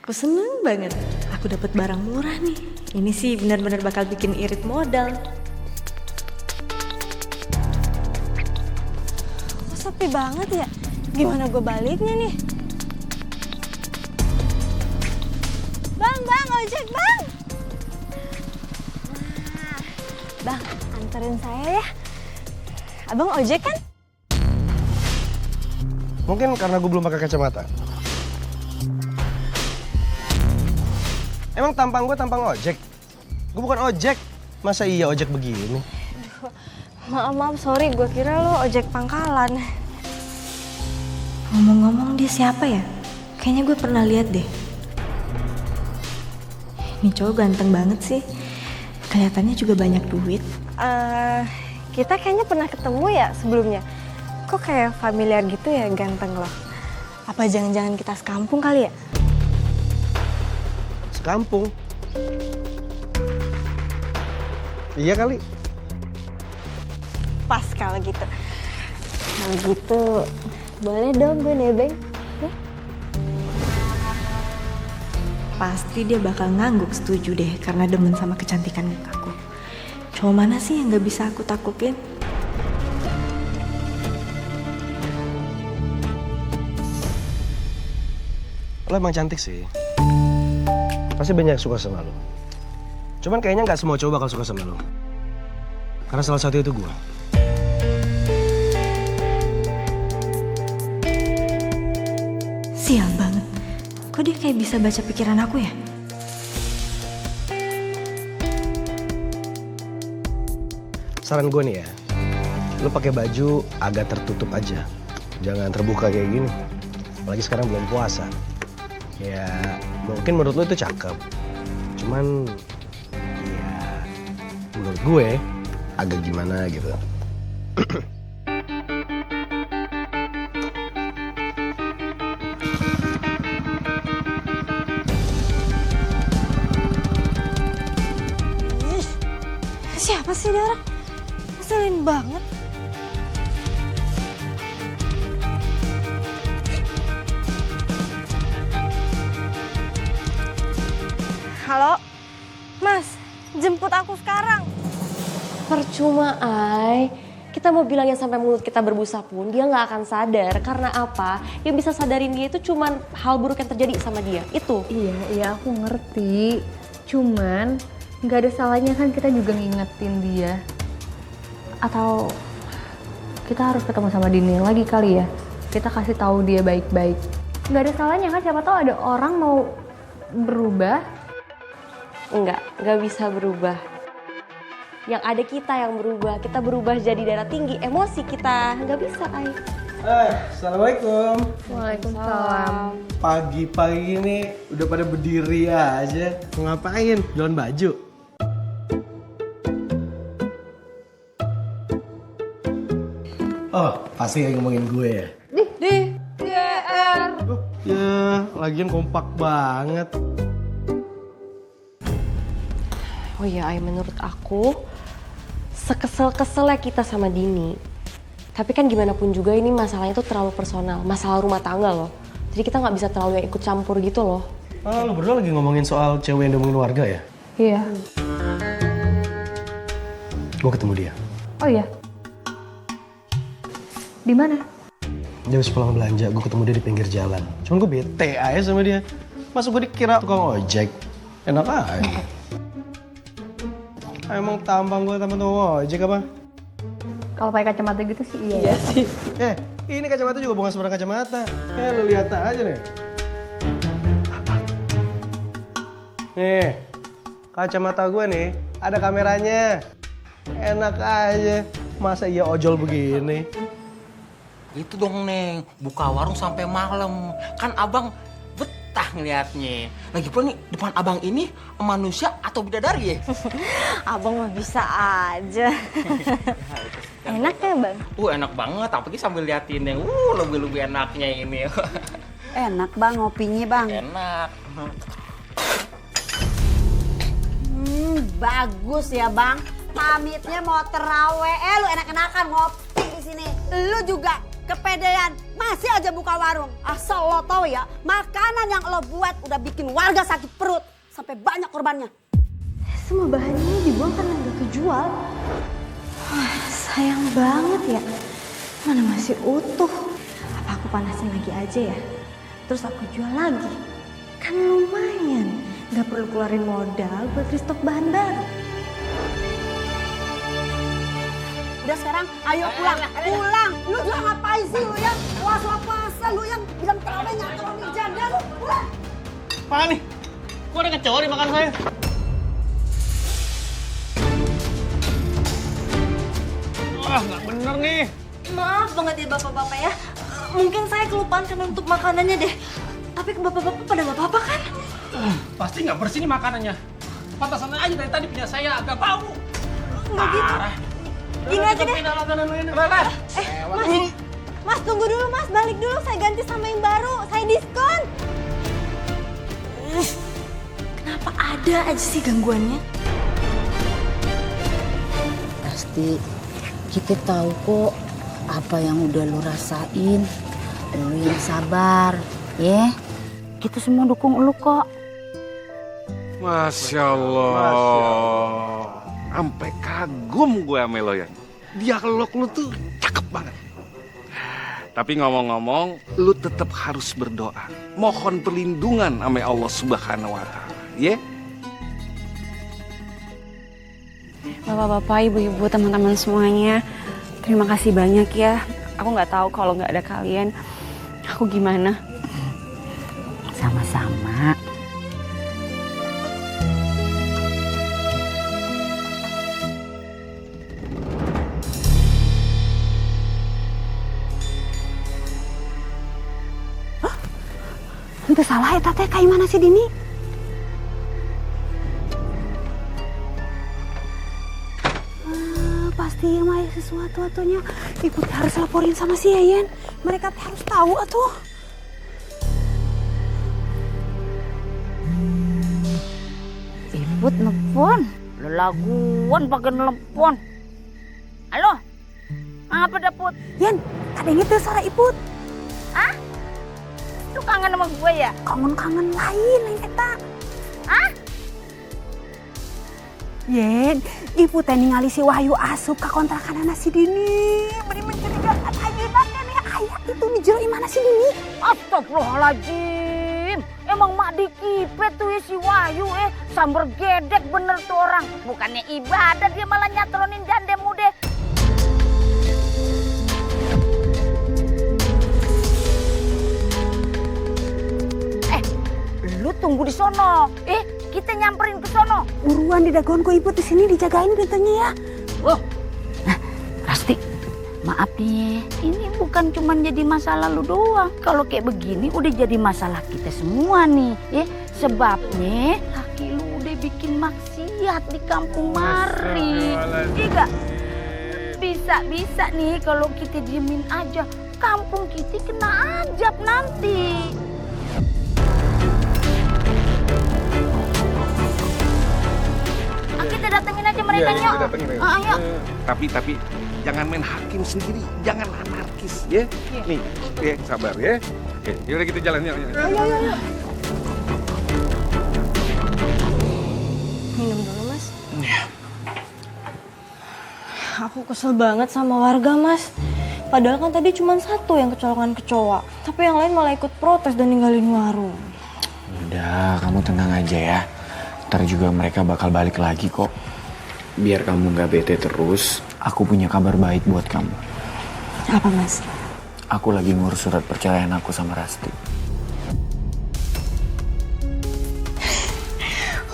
Aku seneng banget. Aku dapat barang murah nih. Ini sih benar-benar bakal bikin irit modal. Kok sepi banget ya? Gimana gue baliknya nih? Bang, ojek bang! Nah, bang, anterin saya ya. Abang ojek kan? Mungkin karena gue belum pakai kacamata. Emang tampang gue tampang ojek? Gue bukan ojek. Masa iya ojek begini? Maaf, sorry. Gue kira lo ojek pangkalan. Ngomong-ngomong dia siapa ya? Kayaknya gue pernah lihat deh. Ini cowok ganteng banget sih. Kelihatannya juga banyak duit. Kita kayaknya pernah ketemu ya sebelumnya. Kok kayak familiar gitu ya ganteng lo? Apa jangan-jangan kita sekampung kali ya? Sekampung? Iya kali. Pas kalau gitu. Kalau gitu, boleh dong gue nebeng. Pasti dia bakal ngangguk setuju deh karena demen sama kecantikan mukaku. Cowok mana sih yang gak bisa aku taklukin? Lo emang cantik sih. Pasti banyak suka sama lo. Cuman kayaknya nggak semua cowok bakal suka sama lo. Karena salah satu itu gue. Sial banget. Kok dia kayak bisa baca pikiran aku ya? Saran gue nih ya, lo pakai baju agak tertutup aja. Jangan terbuka kayak gini. Apalagi sekarang belum puasa. Ya, mungkin menurut lo itu cakep. Cuman, ya menurut gue agak gimana gitu. Siapa sih dia orang? Ngeselin banget. Halo, Mas, jemput aku sekarang. Percuma, Ai. Kita mau bilangin sampai mulut kita berbusa pun dia nggak akan sadar. Karena apa? Yang bisa sadarin dia itu cuman hal buruk yang terjadi sama dia. Itu. Iya aku ngerti. Cuman nggak ada salahnya kan kita juga ngingetin dia. Atau kita harus ketemu sama Dini lagi kali ya. Kita kasih tahu dia baik-baik. Nggak ada salahnya kan, siapa tahu ada orang mau berubah. Nggak bisa berubah. Yang ada kita yang berubah. Kita berubah jadi darah tinggi. Emosi kita. Nggak bisa, Ai. Assalamualaikum. Waalaikumsalam. Pagi-pagi ini udah pada berdiri aja. Mau ngapain? Jualan baju? Oh, pasti yang ngomongin gue ya? GR. Oh, ya, lagian kompak banget. Oh iya, Ai. Menurut aku, sekesel-keselnya kita sama Dini. Tapi kan gimana pun juga ini masalahnya tuh terlalu personal. Masalah rumah tangga loh. Jadi kita nggak bisa terlalu yang ikut campur gitu loh. Ah, lo berdua lagi ngomongin soal cewek yang ngomongin warga ya? Iya. Gue ketemu dia. Oh iya. Di mana? Dia habis pulang belanja, gue ketemu dia di pinggir jalan. Cuman gue bete aja sama dia. Masa gue dikira tukang ojek? Enak aja. Emang tampang gue tampang tukang ojek apa? Kalau pakai kacamata gitu sih iya. sih. Ini kacamata juga bukan sembarang kacamata. Lo lihat aja nih. Nih, kacamata gue nih ada kameranya. Enak aja. Masa iya ojol begini? Itu dong, Neng. Buka warung sampai malam. Kan abang betah ngeliatnya. Lagi pula nih, depan abang ini manusia atau bidadari ya? Abang mah bisa aja. Enak ya, Bang? Enak banget. Apalagi sambil liatin yang lebih-lebih enaknya ini. Enak bang, ngopinya bang. Enak. Bagus ya bang. Pamitnya mau terawih. Lu enak-enakan ngopi di sini. Lu juga kepedean, masih aja buka warung. Asal lo tahu ya, makanan yang lo buat udah bikin warga sakit perut. Sampai banyak korbannya. Semua bahannya dibuang karena nggak kejual. Wah, sayang banget ya. Mana masih utuh. Apa aku panasin lagi aja ya? Terus aku jual lagi. Kan lumayan. Nggak perlu keluarin modal buat restock bahan baru. Udah sekarang, ayo pulang, pulang. Lu juga ngapain sih lu yang puasa lu yang bilang terawih nyantolongin janda lu, pulang. Apaan nih? Kok ada kecoa di makan saya? Wah, nggak bener nih. Maaf banget ya bapak-bapak ya. Mungkin saya kelupaan karena nutup makanannya deh. Tapi ke bapak-bapak pada nggak apa-apa kan? Pasti nggak bersih nih makanannya. Pantasan aja dari tadi punya saya agak bau. Nggak gitu. Gini aja deh. Mas tunggu dulu mas, balik dulu, saya ganti sama yang baru, saya diskon. Kenapa ada aja sih gangguannya? Pasti kita tahu kok apa yang udah lu rasain. Lu yang sabar, ya. Kita semua dukung lu kok. Masya Allah. Sampai kagum gue sama lo ya. Dialog lu tuh cakep banget. Tapi ngomong-ngomong, lu tetap harus berdoa. Mohon perlindungan sama Allah Subhanahu wa Ta'ala. Ya? Bapak-bapak, ibu-ibu, teman-teman semuanya, terima kasih banyak ya. Aku nggak tahu kalau nggak ada kalian, aku gimana. Sama-sama. Itu salah ya teh, kayak mana sih Dini? Pasti mah sesuatu-atunya ibu harus laporin sama si Yayan. Mereka harus tahu atuh. Iput nelfon, lelaguan pakai nelfon. Halo, apa daput? Yan, kadang itu suara Iput. Hah? Lu kangen sama gue ya? Kangen-kangen lain eta. Hah? Yen, Ibu teh ningali si Wahyu asup ka kontrakan si Dini. Beri mencurigakan ayeuna teh nih aya itu di jero imana si Dini. Astagfirullahaladzim. Emang mak dikipet tuh ya si Wahyu samber gedek bener tuh orang. Bukannya ibadah dia malah nyatronin janda muda. Lu tunggu di sono. Kita nyamperin ke sono. Buruan di dagonku Ibu di sini dijagain pintunya ya. Loh. Nah, Rasti, maaf nih. Ini bukan cuma jadi masalah lu doang. Kalau kayak begini udah jadi masalah kita semua nih. Sebabnya laki lu udah bikin maksiat di kampung mari. Iya. Bisa-bisa nih kalau kita diemin aja. Kampung kita kena ajab nanti. Kita datengin aja mereka yuk. Ayo. Tapi jangan main hakim sendiri, jangan anarkis ya. Nih, sabar ya. Oke, yaudah kita jalan yuk. Ayo. Minum dulu, Mas. Aku kesel banget sama warga, Mas. Padahal kan tadi cuma satu yang kecolongan kecoa. Tapi yang lain malah ikut protes dan ninggalin warung. Udah, kamu tenang aja ya. Ntar juga mereka bakal balik lagi kok. Biar kamu gak bete terus, aku punya kabar baik buat kamu. Apa, Mas? Aku lagi ngurus surat perceraian aku sama Rasti.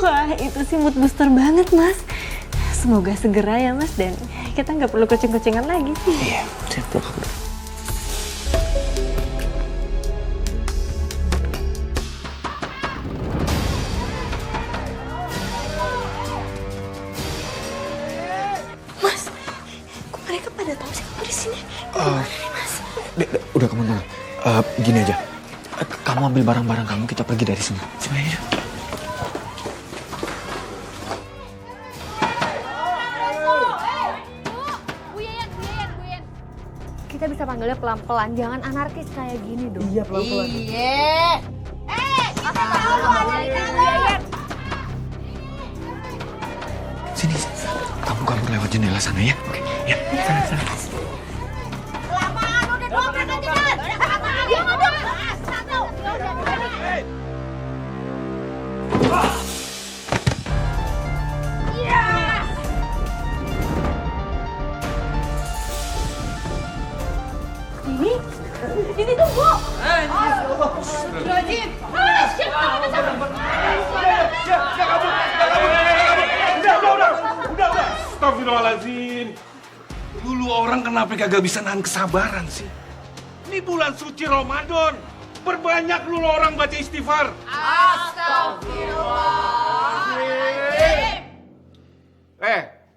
Wah, itu sih mood booster banget, Mas. Semoga segera ya, Mas. Dan kita nggak perlu kucing-kucingan lagi. Iya, siap pulang dulu. Udah kamu tenang. Gini aja. Kamu ambil barang-barang kamu, kita pergi dari sini. Sini aja. Kita bisa panggilnya pelan-pelan, jangan anarkis kayak gini dong. Iya, pelan-pelan. Sini, kamu kabur lewat jendela sana ya. Oke, ya. Sana. Ini tunggu. Udah. Astagfirullahaladzim. Dulu orang kenapa kagak bisa nahan kesabaran sih? Ini bulan suci Ramadan. Perbanyak lu orang baca istighfar.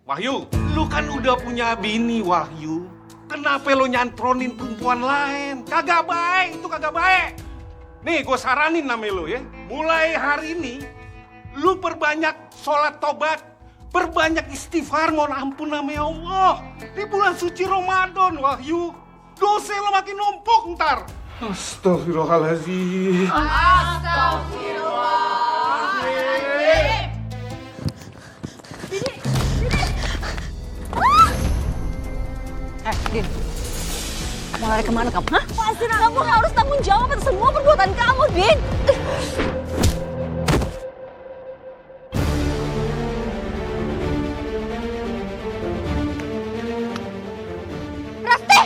Wahyu, lu kan udah punya bini, Wahyu. Kenapa lo nyantronin perempuan lain? Kagak baik, itu kagak baik. Nih, gue saranin nama lo ya. Mulai hari ini, lu perbanyak sholat tobat, perbanyak istighfar, mohon ampun nama Allah. Di bulan suci Ramadan, Wahyu. Dosa lo makin numpuk ntar. Astagfirullahaladzim. Din, mau lari kemana kamu? Hah? Pasti kamu harus tanggung jawab atas semua perbuatan kamu, Din. Rasti!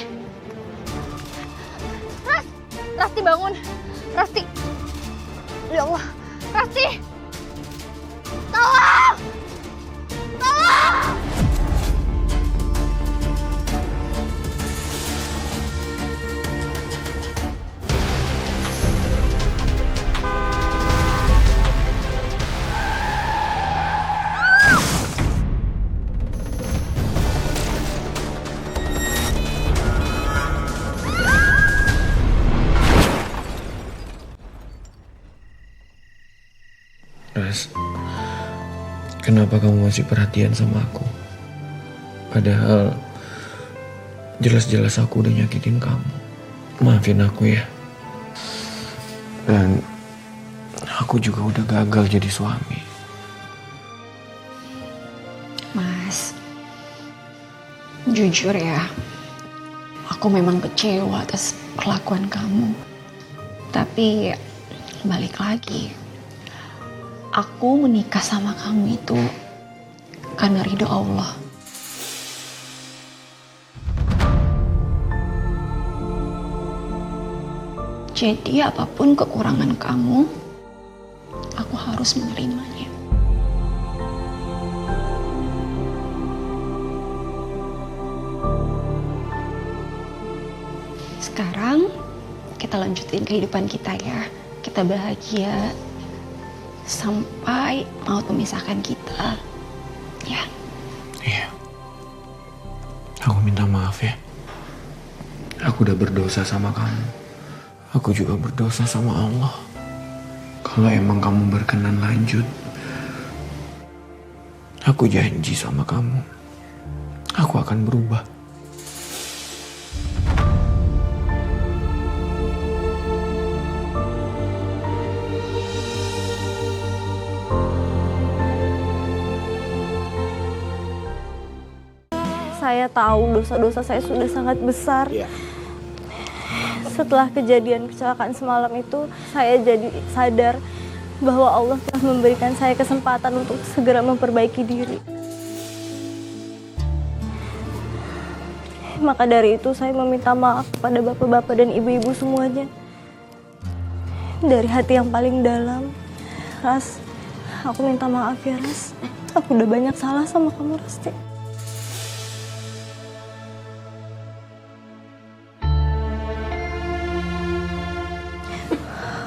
Rasti bangun. Rasti. Ya Allah. Rasti. Tolong! Tolong! Ras, kenapa kamu masih perhatian sama aku? Padahal jelas-jelas aku udah nyakitin kamu. Maafin aku ya. Dan aku juga udah gagal jadi suami. Mas, jujur ya, aku memang kecewa atas perlakuan kamu. Tapi balik lagi, aku menikah sama kamu itu karena ridho Allah. Jadi apapun kekurangan kamu, aku harus menerimanya. Sekarang kita lanjutin kehidupan kita ya. Kita bahagia sampai maut memisahkan kita. Ya. Iya. Aku minta maaf ya. Aku udah berdosa sama kamu. Aku juga berdosa sama Allah. Kalau emang kamu berkenan lanjut, aku janji sama kamu, aku akan berubah. Saya tahu dosa-dosa saya sudah sangat besar. Iya. Setelah kejadian kecelakaan semalam itu, saya jadi sadar bahwa Allah telah memberikan saya kesempatan untuk segera memperbaiki diri. Maka dari itu saya meminta maaf kepada bapak-bapak dan ibu-ibu semuanya. Dari hati yang paling dalam, Ras, aku minta maaf ya Ras. Aku udah banyak salah sama kamu, Rasti.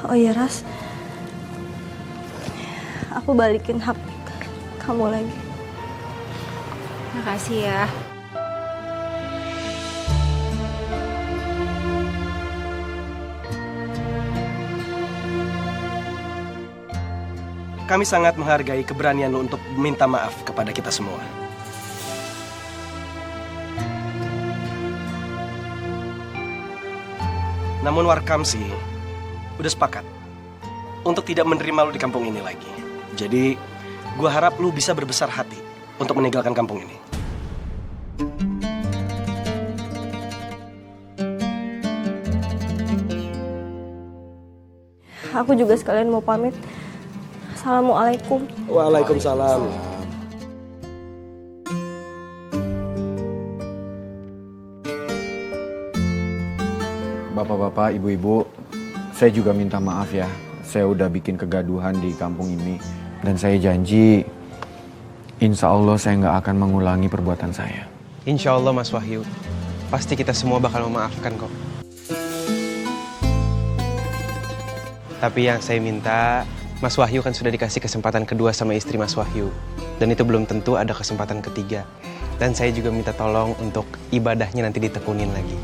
Oh iya Ras, aku balikin hak kamu lagi. Makasih ya. Kami sangat menghargai keberanian lo untuk minta maaf kepada kita semua. Namun Warkamsi udah sepakat untuk tidak menerima lu di kampung ini lagi. Jadi gue harap lu bisa berbesar hati untuk meninggalkan kampung ini. Aku juga sekalian mau pamit. Assalamualaikum. Waalaikumsalam. Bapak-bapak, ibu-ibu, saya juga minta maaf ya. Saya udah bikin kegaduhan di kampung ini. Dan saya janji, insya Allah saya nggak akan mengulangi perbuatan saya. Insya Allah Mas Wahyu, pasti kita semua bakal memaafkan kok. Tapi yang saya minta, Mas Wahyu kan sudah dikasih kesempatan kedua sama istri Mas Wahyu. Dan itu belum tentu ada kesempatan ketiga. Dan saya juga minta tolong untuk ibadahnya nanti ditekunin lagi.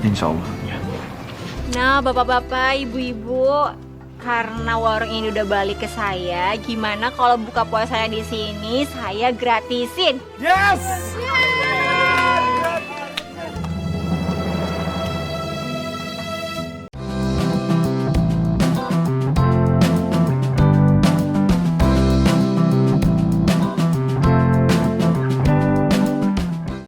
Insya Allah. Ya. Nah, bapak-bapak, ibu-ibu, karena warung ini udah balik ke saya, gimana kalau buka puasanya di sini saya gratisin? Yes!